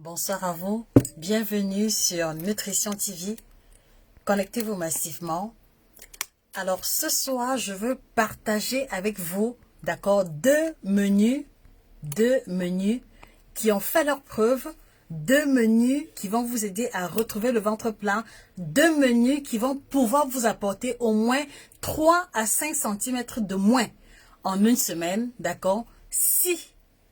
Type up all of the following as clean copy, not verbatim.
Bonsoir à vous, bienvenue sur Nutrition TV, connectez-vous massivement. Alors ce soir, je veux partager avec vous, d'accord, deux menus qui ont fait leur preuve, deux menus qui vont vous aider à retrouver le ventre plein, deux menus qui vont pouvoir vous apporter au moins 3 à 5 cm de moins en une semaine, d'accord, si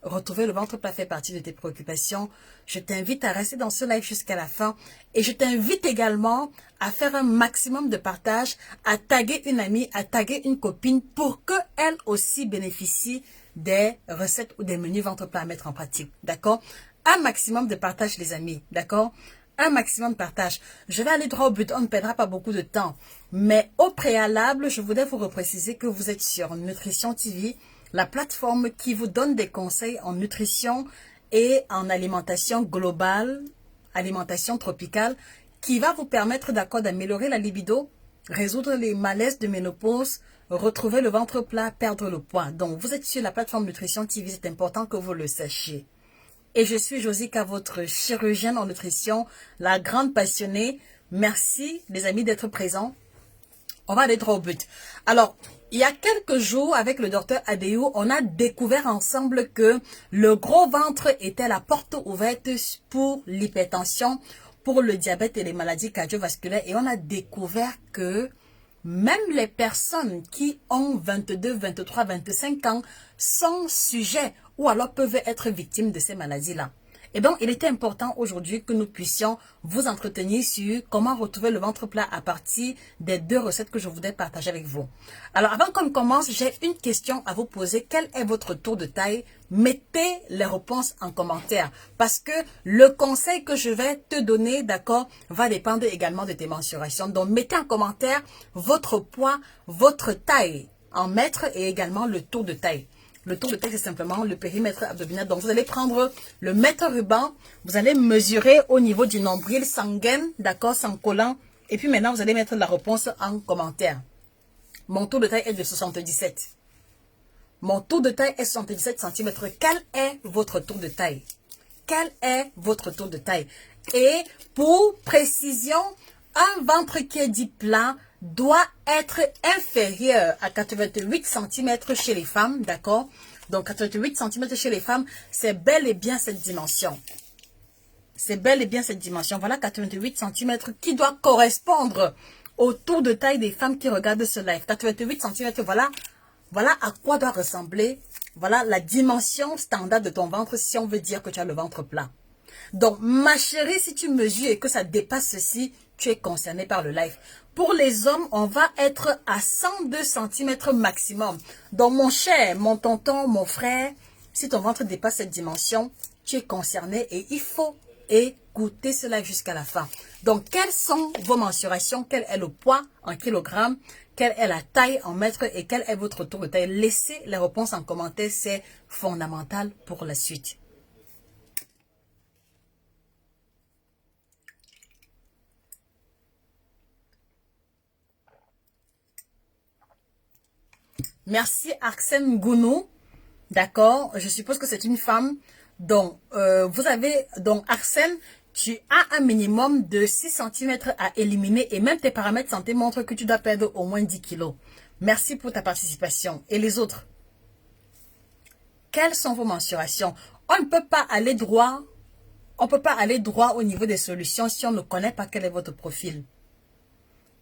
retrouver le ventre plat fait partie de tes préoccupations, je t'invite à rester dans ce live jusqu'à la fin et je t'invite également à faire un maximum de partage, à taguer une amie, à taguer une copine pour qu'elle aussi bénéficie des recettes ou des menus ventre plat à mettre en pratique, d'accord? Un maximum de partage les amis, d'accord? Un maximum de partage. Je vais aller droit au but, on ne perdra pas beaucoup de temps. Mais au préalable, je voudrais vous repréciser que vous êtes sur Nutrition TV, la plateforme qui vous donne des conseils en nutrition et en alimentation globale, alimentation tropicale, qui va vous permettre d'accord d'améliorer la libido, résoudre les malaises de ménopause, retrouver le ventre plat, perdre le poids. Donc, vous êtes sur la plateforme Nutrition TV, c'est important que vous le sachiez. Et je suis Josica, votre chirurgienne en nutrition, la grande passionnée. Merci les amis d'être présents. On va aller droit au but. Alors, il y a quelques jours, avec le docteur Adéo, on a découvert ensemble que le gros ventre était la porte ouverte pour l'hypertension, pour le diabète et les maladies cardiovasculaires. Et on a découvert que même les personnes qui ont 22, 23, 25 ans sont sujets ou alors peuvent être victimes de ces maladies-là. Et donc, il était important aujourd'hui que nous puissions vous entretenir sur comment retrouver le ventre plat à partir des deux recettes que je voudrais partager avec vous. Alors, avant qu'on commence, j'ai une question à vous poser. Quel est votre tour de taille? Mettez les réponses en commentaire parce que le conseil que je vais te donner, d'accord, va dépendre également de tes mensurations. Donc, mettez en commentaire votre poids, votre taille en mètres et également le tour de taille. Le tour de taille, c'est simplement le périmètre abdominal. Donc, vous allez prendre le mètre ruban. Vous allez mesurer au niveau du nombril sans gaine, d'accord, sans collant. Et puis maintenant, vous allez mettre la réponse en commentaire. Mon tour de taille est de 77. Mon tour de taille est 77 cm. Quel est votre tour de taille? Quel est votre tour de taille? Et pour précision, un ventre qui est dit plat doit être inférieur à 88 cm chez les femmes, d'accord? Donc 88 cm chez les femmes, c'est bel et bien cette dimension. C'est bel et bien cette dimension. Voilà 88 cm qui doit correspondre au tour de taille des femmes qui regardent ce live. 88 cm, voilà à quoi doit ressembler, voilà la dimension standard de ton ventre si on veut dire que tu as le ventre plat. Donc, ma chérie, si tu mesures et que ça dépasse ceci, tu es concerné par le live. Pour les hommes, on va être à 102 cm maximum. Donc, mon cher, mon tonton, mon frère, si ton ventre dépasse cette dimension, tu es concerné et il faut écouter ce live jusqu'à la fin. Donc, quelles sont vos mensurations? Quel est le poids en kilogrammes? Quelle est la taille en mètres et quel est votre tour de taille? Laissez les réponses en commentaire, c'est fondamental pour la suite. Merci Arsène Gounou. D'accord, je suppose que c'est une femme. Donc, Arsène, tu as un minimum de 6 cm à éliminer et même tes paramètres santé montrent que tu dois perdre au moins 10 kilos. Merci pour ta participation. Et les autres? Quelles sont vos mensurations? On ne peut pas aller droit. On ne peut pas aller droit au niveau des solutions si on ne connaît pas quel est votre profil.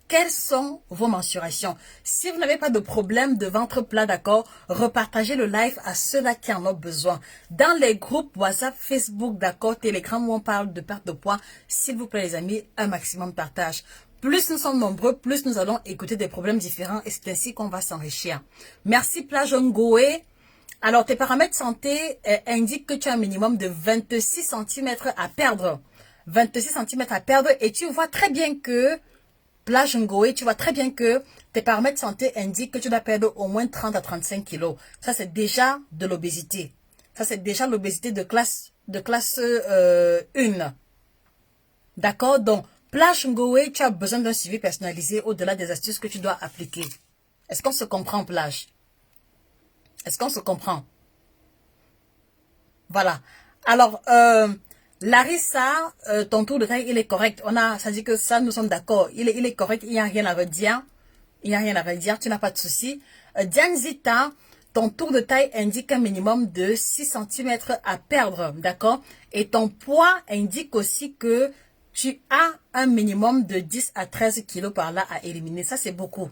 Quelles sont vos mensurations? Si vous n'avez pas de problème de ventre plat, d'accord, repartagez le live à ceux-là qui en ont besoin. Dans les groupes WhatsApp, Facebook, d'accord, Telegram où on parle de perte de poids, s'il vous plaît les amis, un maximum de partage. Plus nous sommes nombreux, plus nous allons écouter des problèmes différents et c'est ainsi qu'on va s'enrichir. Merci Plage Ngoé. Alors tes paramètres santé indiquent que tu as un minimum de 26 cm à perdre. 26 cm à perdre et tu vois très bien que Plage Ngoé, tu vois très bien que tes paramètres santé indiquent que tu dois perdre au moins 30 à 35 kilos. Ça, c'est déjà de l'obésité. Ça, c'est déjà l'obésité de classe 1. D'accord? Donc, Plage Ngoé, tu as besoin d'un suivi personnalisé au-delà des astuces que tu dois appliquer. Est-ce qu'on se comprend, Plage? Est-ce qu'on se comprend? Voilà. Alors, Larissa, ton tour de taille, il est correct. Ça dit que ça, nous sommes d'accord. Il est correct, il n'y a rien à redire. Il n'y a rien à redire, tu n'as pas de souci. Dianzita, ton tour de taille indique un minimum de 6 centimètres à perdre, d'accord? Et ton poids indique aussi que tu as un minimum de 10 à 13 kilos par là à éliminer. Ça, c'est beaucoup.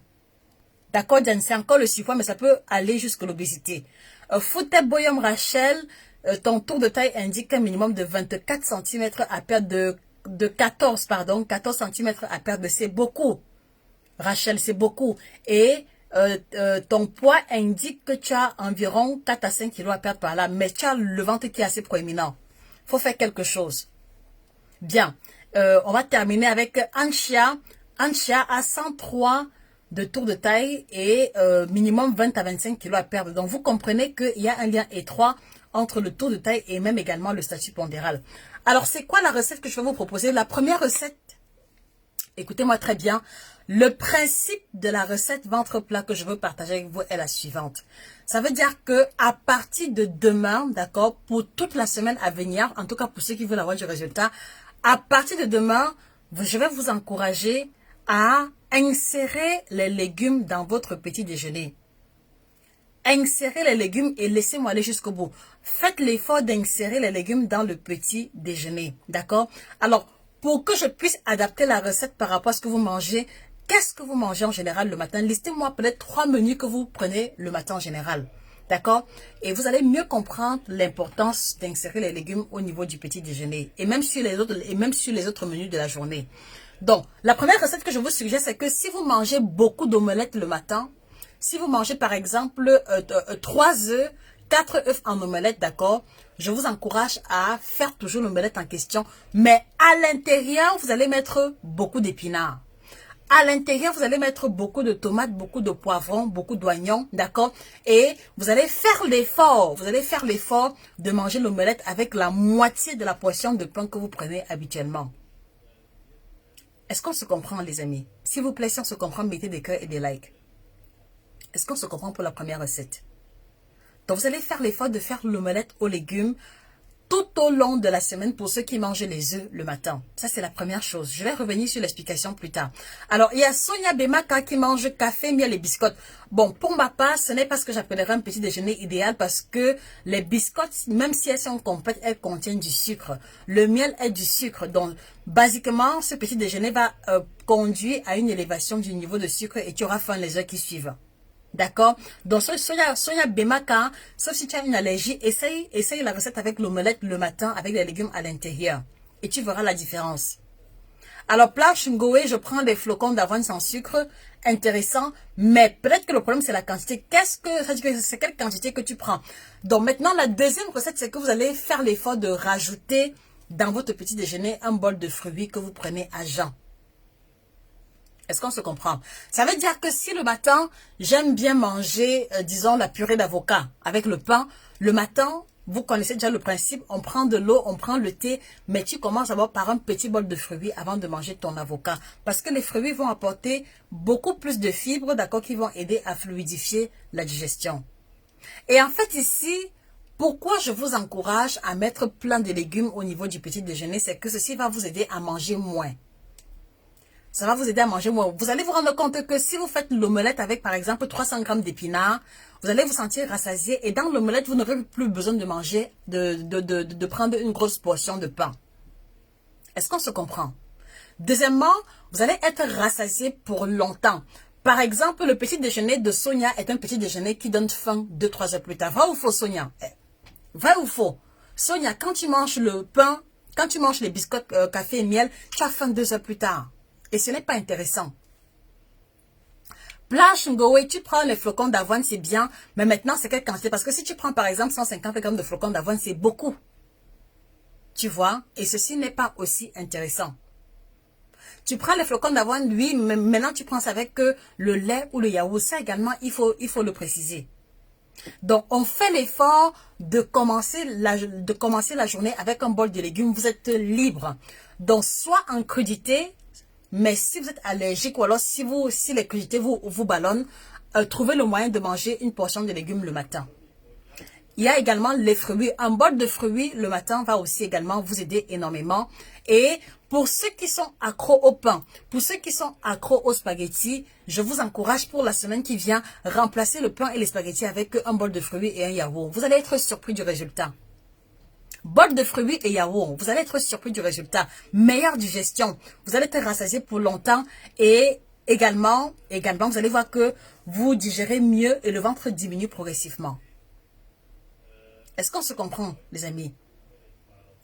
D'accord, Diane, c'est encore le surpoids, mais ça peut aller jusqu'à l'obésité. Fouté Boyom Rachel, ton tour de taille indique un minimum de 24 centimètres à perdre de 14 centimètres à perdre. C'est beaucoup. Rachel, c'est beaucoup. Et ton poids indique que tu as environ 4 à 5 kilos à perdre par là. Mais tu as le ventre qui est assez proéminent. Il faut faire quelque chose. Bien. On va terminer avec Anchia. Anchia a 103 de tour de taille et minimum 20 à 25 kilos à perdre. Donc, vous comprenez qu'il y a un lien étroit entre le tour de taille et même également le statut pondéral. Alors, c'est quoi la recette que je vais vous proposer? La première recette, écoutez-moi très bien. Le principe de la recette ventre plat que je veux partager avec vous est la suivante. Ça veut dire que à partir de demain, d'accord, pour toute la semaine à venir, en tout cas pour ceux qui veulent avoir du résultat, à partir de demain, je vais vous encourager à insérer les légumes dans votre petit déjeuner. Insérez les légumes et laissez-moi aller jusqu'au bout. Faites l'effort d'insérer les légumes dans le petit déjeuner, d'accord? Alors, pour que je puisse adapter la recette par rapport à ce que vous mangez, qu'est-ce que vous mangez en général le matin? Listez-moi peut-être 3 menus que vous prenez le matin en général. D'accord? Et vous allez mieux comprendre l'importance d'insérer les légumes au niveau du petit déjeuner. Et même sur les autres menus de la journée. Donc, la première recette que je vous suggère, c'est que si vous mangez beaucoup d'omelettes le matin, si vous mangez par exemple 3 œufs, 4 œufs en omelette, d'accord, je vous encourage à faire toujours l'omelette en question. Mais à l'intérieur, vous allez mettre beaucoup d'épinards. À l'intérieur, vous allez mettre beaucoup de tomates, beaucoup de poivrons, beaucoup d'oignons, d'accord? Et vous allez faire l'effort, de manger l'omelette avec la moitié de la portion de pain que vous prenez habituellement. Est-ce qu'on se comprend, les amis? S'il vous plaît, si on se comprend, mettez des cœurs et des likes. Est-ce qu'on se comprend pour la première recette? Donc, vous allez faire l'effort de faire l'omelette aux légumes tout au long de la semaine pour ceux qui mangent les œufs le matin. Ça, c'est la première chose. Je vais revenir sur l'explication plus tard. Alors, il y a Sonia Bemaka qui mange café, miel et biscottes. Bon, pour ma part, ce n'est pas ce que j'appellerais un petit déjeuner idéal parce que les biscottes, même si elles sont complètes, elles contiennent du sucre. Le miel est du sucre. Donc, basiquement, ce petit déjeuner va conduire à une élévation du niveau de sucre et tu auras faim les heures qui suivent. D'accord? Donc, soya Bemaka, sauf si tu as une allergie, essaye la recette avec l'omelette le matin avec les légumes à l'intérieur. Et tu verras la différence. Alors, plat Ngoé, je prends des flocons d'avoine sans sucre. Intéressant. Mais peut-être que le problème, c'est la quantité. C'est quelle quantité que tu prends? Donc, maintenant, la deuxième recette, c'est que vous allez faire l'effort de rajouter dans votre petit déjeuner un bol de fruits que vous prenez à jeun. Est-ce qu'on se comprend? Ça veut dire que si le matin, j'aime bien manger, disons, la purée d'avocat avec le pain, le matin, vous connaissez déjà le principe, on prend de l'eau, on prend le thé, mais tu commences d'abord par un petit bol de fruits avant de manger ton avocat. Parce que les fruits vont apporter beaucoup plus de fibres, d'accord, qui vont aider à fluidifier la digestion. Et en fait ici, pourquoi je vous encourage à mettre plein de légumes au niveau du petit déjeuner, c'est que ceci va vous aider à manger moins. Ça va vous aider à manger moins. Vous allez vous rendre compte que si vous faites l'omelette avec, par exemple, 300 grammes d'épinards, vous allez vous sentir rassasié. Et dans l'omelette, vous n'aurez plus besoin de manger, de prendre une grosse portion de pain. Est-ce qu'on se comprend? Deuxièmement, vous allez être rassasié pour longtemps. Par exemple, le petit déjeuner de Sonia est un petit déjeuner qui donne faim 2-3 heures plus tard. Vrai ou faux, Sonia? Vrai ou faux? Sonia, quand tu manges le pain, quand tu manges les biscottes, café et miel, tu as faim 2 heures plus tard. Et ce n'est pas intéressant. Plage Ngoé, tu prends les flocons d'avoine, c'est bien. Mais maintenant, c'est quelle quantité? Parce que si tu prends par exemple 150 grammes de flocons d'avoine, c'est beaucoup. Tu vois? Et ceci n'est pas aussi intéressant. Tu prends les flocons d'avoine, oui, mais maintenant tu prends ça avec le lait ou le yaourt. Ça également, il faut le préciser. Donc, on fait l'effort de commencer la journée avec un bol de légumes. Vous êtes libre. Donc, soit en crudité, mais si vous êtes allergique ou alors si les crudités vous ballonnent, trouvez le moyen de manger une portion de légumes le matin. Il y a également les fruits. Un bol de fruits le matin va aussi également vous aider énormément. Et pour ceux qui sont accros au pain, pour ceux qui sont accros aux spaghettis, je vous encourage pour la semaine qui vient, remplacer le pain et les spaghettis avec un bol de fruits et un yaourt. Vous allez être surpris du résultat. Bol de fruits et yaourt, vous allez être surpris du résultat. Meilleure digestion, vous allez être rassasié pour longtemps et également, vous allez voir que vous digérez mieux et le ventre diminue progressivement. Est-ce qu'on se comprend, les amis?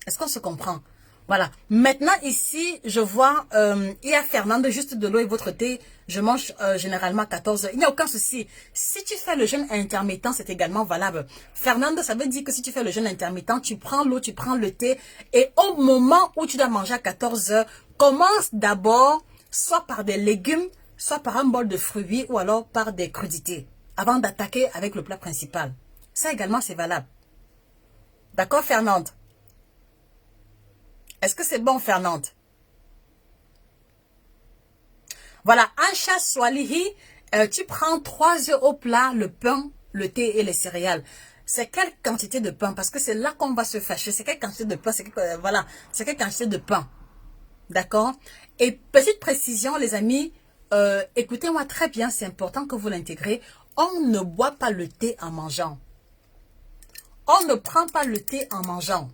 Est-ce qu'on se comprend? Voilà. Maintenant, ici, je vois, il y a Fernande, juste de l'eau et votre thé. Je mange généralement à 14 heures. Il n'y a aucun souci. Si tu fais le jeûne intermittent, c'est également valable. Fernande, ça veut dire que si tu fais le jeûne intermittent, tu prends l'eau, tu prends le thé. Et au moment où tu dois manger à 14 heures, commence d'abord soit par des légumes, soit par un bol de fruits ou alors par des crudités, avant d'attaquer avec le plat principal. Ça également, c'est valable. D'accord, Fernande? Est-ce que c'est bon, Fernande? Voilà, Ancha Swalihi, tu prends 3 œufs au plat, le pain, le thé et les céréales. C'est quelle quantité de pain? Parce que c'est là qu'on va se fâcher. C'est quelle quantité de pain? Voilà, c'est quelle quantité de pain? D'accord? Et petite précision, les amis, écoutez-moi très bien, c'est important que vous l'intégrez. On ne boit pas le thé en mangeant. On ne prend pas le thé en mangeant.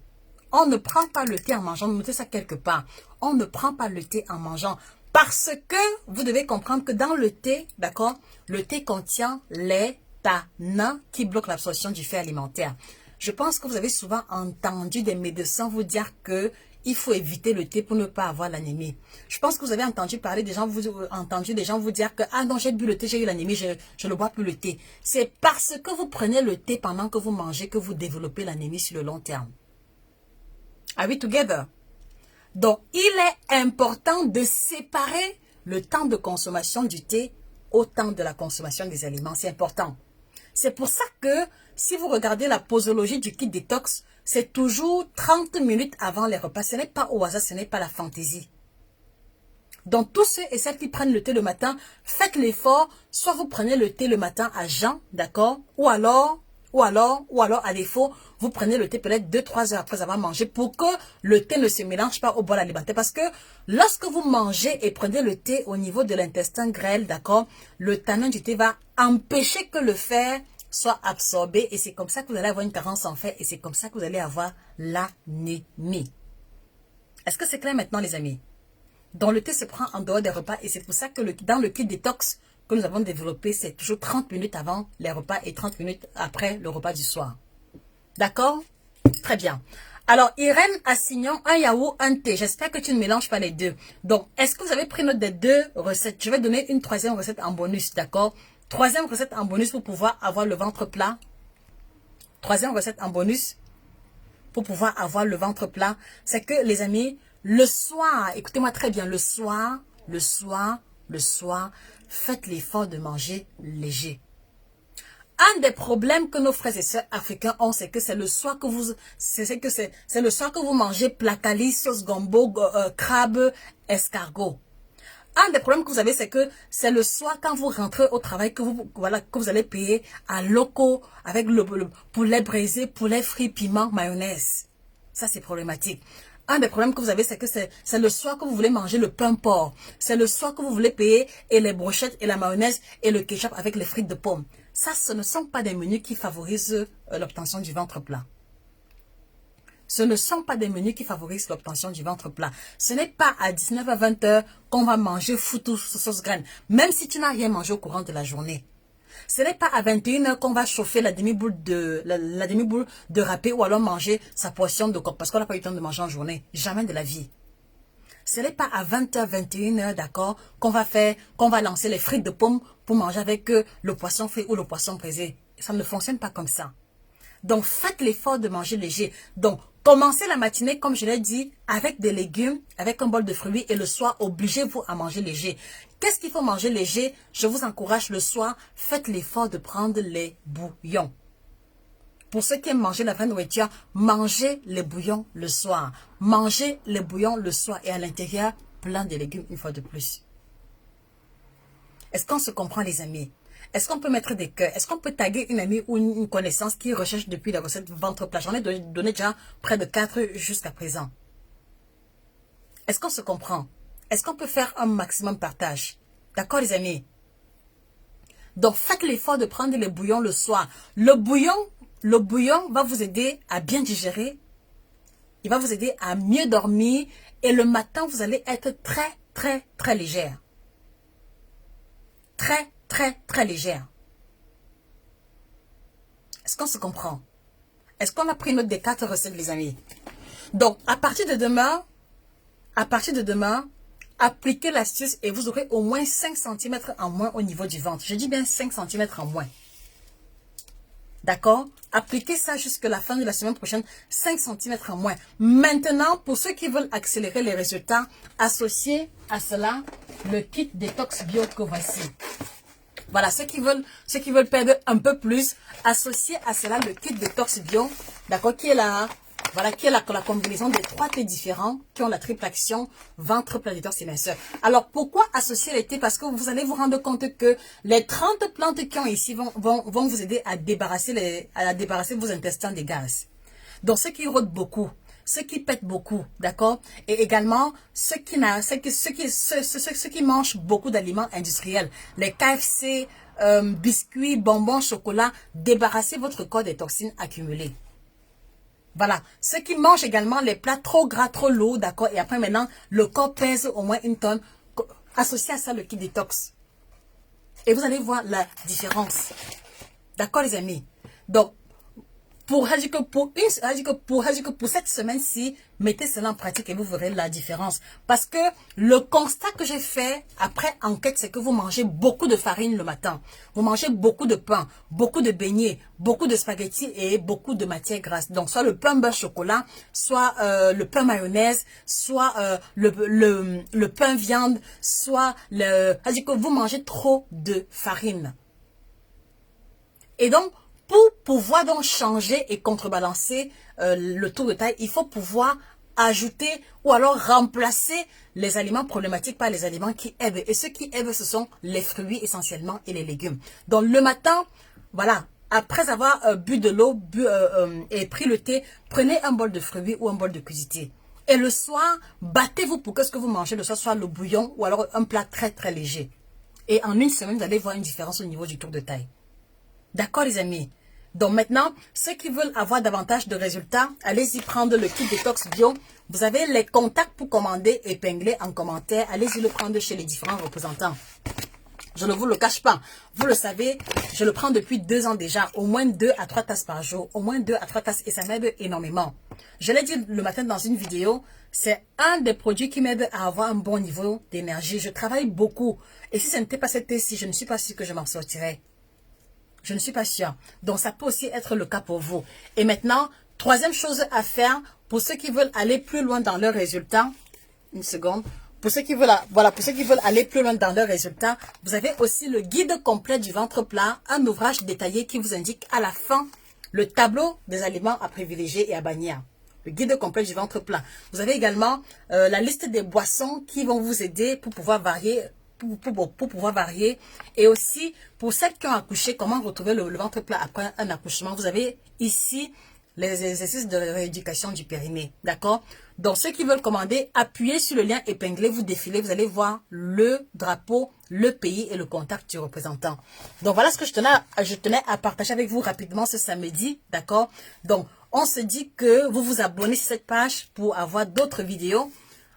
On ne prend pas le thé en mangeant. Notez ça quelque part. On ne prend pas le thé en mangeant. Parce que vous devez comprendre que dans le thé, d'accord, le thé contient les tanins qui bloquent l'absorption du fait alimentaire. Je pense que vous avez souvent entendu des médecins vous dire que il faut éviter le thé pour ne pas avoir l'anémie. Je pense que vous avez entendu parler des gens, entendu des gens vous dire que ah non, j'ai bu le thé, j'ai eu l'anémie, je ne bois plus le thé. C'est parce que vous prenez le thé pendant que vous mangez que vous développez l'anémie sur le long terme. Are we together? Donc, il est important de séparer le temps de consommation du thé au temps de la consommation des aliments. C'est important. C'est pour ça que si vous regardez la posologie du kit détox, c'est toujours 30 minutes avant les repas. Ce n'est pas au hasard, ce n'est pas la fantaisie. Donc, tous ceux et celles qui prennent le thé le matin, faites l'effort. Soit vous prenez le thé le matin à jeun, d'accord? Ou alors, à défaut, vous prenez le thé peut-être 2-3 heures après avoir mangé pour que le thé ne se mélange pas au bol alimentaire. Parce que lorsque vous mangez et prenez le thé au niveau de l'intestin grêle, d'accord, le tanin du thé va empêcher que le fer soit absorbé et c'est comme ça que vous allez avoir une carence en fer et c'est comme ça que vous allez avoir l'anémie. Est-ce que c'est clair maintenant, les amis? Donc, le thé se prend en dehors des repas et c'est pour ça que dans le kit détox que nous avons développé, c'est toujours 30 minutes avant les repas et 30 minutes après le repas du soir. D'accord? Très bien. Alors, Irène Assignon, un yaourt, un thé. J'espère que tu ne mélanges pas les deux. Donc, est-ce que vous avez pris note des deux recettes? Je vais donner une troisième recette en bonus, d'accord? Troisième recette en bonus pour pouvoir avoir le ventre plat. Troisième recette en bonus pour pouvoir avoir le ventre plat. C'est que, les amis, le soir, écoutez-moi très bien, le soir, faites l'effort de manger léger. Un des problèmes que nos frères et sœurs africains ont, c'est que c'est le soir que le soir que vous mangez placali, sauce gombo, crabe, escargot. Un des problèmes que vous avez, c'est que c'est le soir quand vous rentrez au travail que vous allez payer à loco avec le poulet braisé, poulet frit, piment, mayonnaise. Ça, c'est problématique. Un des problèmes que vous avez, c'est que c'est le soir que vous voulez manger le pain porc. C'est le soir que vous voulez payer et les brochettes et la mayonnaise et le ketchup avec les frites de pommes. Ça, ce ne sont pas des menus qui favorisent l'obtention du ventre plat. Ce ne sont pas des menus qui favorisent l'obtention du ventre plat. Ce n'est pas à 19 à 20 heures qu'on va manger foutou sauce graine, même si tu n'as rien mangé au courant de la journée. Ce n'est pas à 21 heures qu'on va chauffer la demi-boule de râpé ou alors manger sa portion de coque parce qu'on n'a pas eu le temps de manger en journée. Jamais de la vie. Ce n'est pas à 20h, 21h, d'accord, qu'on va lancer les frites de pommes pour manger avec le poisson frit ou le poisson braisé. Ça ne fonctionne pas comme ça. Donc, faites l'effort de manger léger. Donc, commencez la matinée, comme je l'ai dit, avec des légumes, avec un bol de fruits et le soir, obligez-vous à manger léger. Qu'est-ce qu'il faut manger léger? Je vous encourage le soir, faites l'effort de prendre les bouillons. Pour ceux qui aiment manger la vraie nourriture, mangez les bouillons le soir. Mangez les bouillons le soir et à l'intérieur, plein de légumes une fois de plus. Est-ce qu'on se comprend, les amis? Est-ce qu'on peut mettre des cœurs? Est-ce qu'on peut taguer une amie ou une connaissance qui recherche depuis la recette ventre plat? J'en ai donné déjà près de 4 jusqu'à présent. Est-ce qu'on se comprend? Est-ce qu'on peut faire un maximum partage? D'accord les amis? Donc faites l'effort de prendre le bouillon le soir. Le bouillon va vous aider à bien digérer. Il va vous aider à mieux dormir. Et le matin, vous allez être très légère. Très légère. Est-ce qu'on se comprend? Est-ce qu'on a pris note des 4 recettes les amis? Donc à partir de demain, appliquez l'astuce et vous aurez au moins 5 cm en moins au niveau du ventre. Je dis bien 5 cm en moins. D'accord? Appliquez ça jusqu'à la fin de la semaine prochaine, 5 cm en moins. Maintenant, pour ceux qui veulent accélérer les résultats, associez à cela le kit détox bio que voici. Voilà, ceux qui veulent perdre un peu plus, associez à cela le kit détox bio, d'accord, qui est là. Voilà, qui est la combinaison des 3 thés différents qui ont la triple action ventre plat détox et minceur. Alors, pourquoi associer les thés? Parce que vous allez vous rendre compte que les 30 plantes qui ont ici vont vous aider à débarrasser vos intestins des gaz. Donc, ceux qui rôdent beaucoup, ceux qui pètent beaucoup, d'accord? Et également, ceux qui mangent beaucoup d'aliments industriels, les KFC, biscuits, bonbons, chocolat, débarrassez votre corps des toxines accumulées. Voilà, ceux qui mangent également les plats trop gras, trop lourds, d'accord, et après maintenant, le corps pèse au moins 1 tonne, associez à ça le kit détox. Et vous allez voir la différence. D'accord les amis? Donc, pour cette semaine-ci, mettez cela en pratique et vous verrez la différence. Parce que le constat que j'ai fait après enquête, c'est que vous mangez beaucoup de farine le matin. Vous mangez beaucoup de pain, beaucoup de beignets, beaucoup de spaghettis et beaucoup de matières grasses. Donc, soit le pain beurre chocolat, soit le pain mayonnaise, soit le pain viande, soit vous mangez trop de farine. Et donc, pour pouvoir donc changer et contrebalancer le tour de taille, il faut pouvoir ajouter ou alors remplacer les aliments problématiques par les aliments qui aident. Et ceux qui aident, ce sont les fruits essentiellement et les légumes. Donc le matin, voilà, après avoir bu de l'eau et pris le thé, prenez un bol de fruits ou un bol de crudités. Et le soir, battez-vous pour que ce que vous mangez le soir soit le bouillon ou alors un plat très léger. Et en une semaine, vous allez voir une différence au niveau du tour de taille. D'accord les amis? Donc maintenant, ceux qui veulent avoir davantage de résultats, allez-y prendre le kit détox bio. Vous avez les contacts pour commander épinglés en commentaire. Allez-y le prendre chez les différents représentants. Je ne vous le cache pas. Vous le savez, je le prends depuis 2 ans déjà. Au moins 2 à 3 tasses par jour. Au moins 2 à 3 tasses et ça m'aide énormément. Je l'ai dit le matin dans une vidéo. C'est un des produits qui m'aide à avoir un bon niveau d'énergie. Je travaille beaucoup. Et si ce n'était pas cette thé-ci, je ne suis pas sûre que je m'en sortirais. Je ne suis pas sûre. Donc, ça peut aussi être le cas pour vous. Et maintenant, 3e chose à faire pour ceux qui veulent aller plus loin dans leurs résultats. Une seconde. Pour ceux qui veulent, pour ceux qui veulent aller plus loin dans leurs résultats, vous avez aussi le guide complet du ventre plat, un ouvrage détaillé qui vous indique à la fin le tableau des aliments à privilégier et à bannir. Le guide complet du ventre plat. Vous avez également la liste des boissons qui vont vous aider pour pouvoir varier. Pour pouvoir varier. Et aussi, pour celles qui ont accouché, comment retrouver le ventre plat après un accouchement. Vous avez ici les exercices de rééducation du périnée. D'accord? Donc, ceux qui veulent commander, appuyez sur le lien épinglé, vous défilez, vous allez voir le drapeau, le pays et le contact du représentant. Donc, voilà ce que je tenais à partager avec vous rapidement ce samedi. D'accord? Donc, on se dit que vous vous abonnez sur cette page pour avoir d'autres vidéos.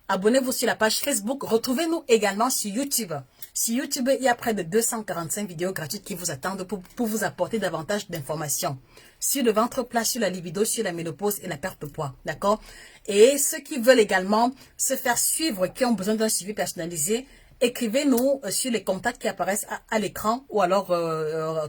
Abonnez-vous sur la page Facebook. Retrouvez-nous également sur YouTube. Sur YouTube, il y a près de 245 vidéos gratuites qui vous attendent pour vous apporter davantage d'informations. Sur le ventre plat, sur la libido, sur la ménopause et la perte de poids. D'accord? Et ceux qui veulent également se faire suivre, qui ont besoin d'un suivi personnalisé, écrivez-nous sur les contacts qui apparaissent à l'écran ou alors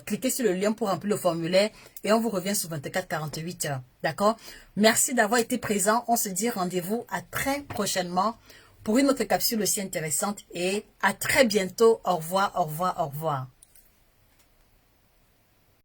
cliquez sur le lien pour remplir le formulaire et on vous revient sous 24-48 heures. D'accord? Merci d'avoir été présent. On se dit rendez-vous à très prochainement pour une autre capsule aussi intéressante et à très bientôt. Au revoir, au revoir, au revoir.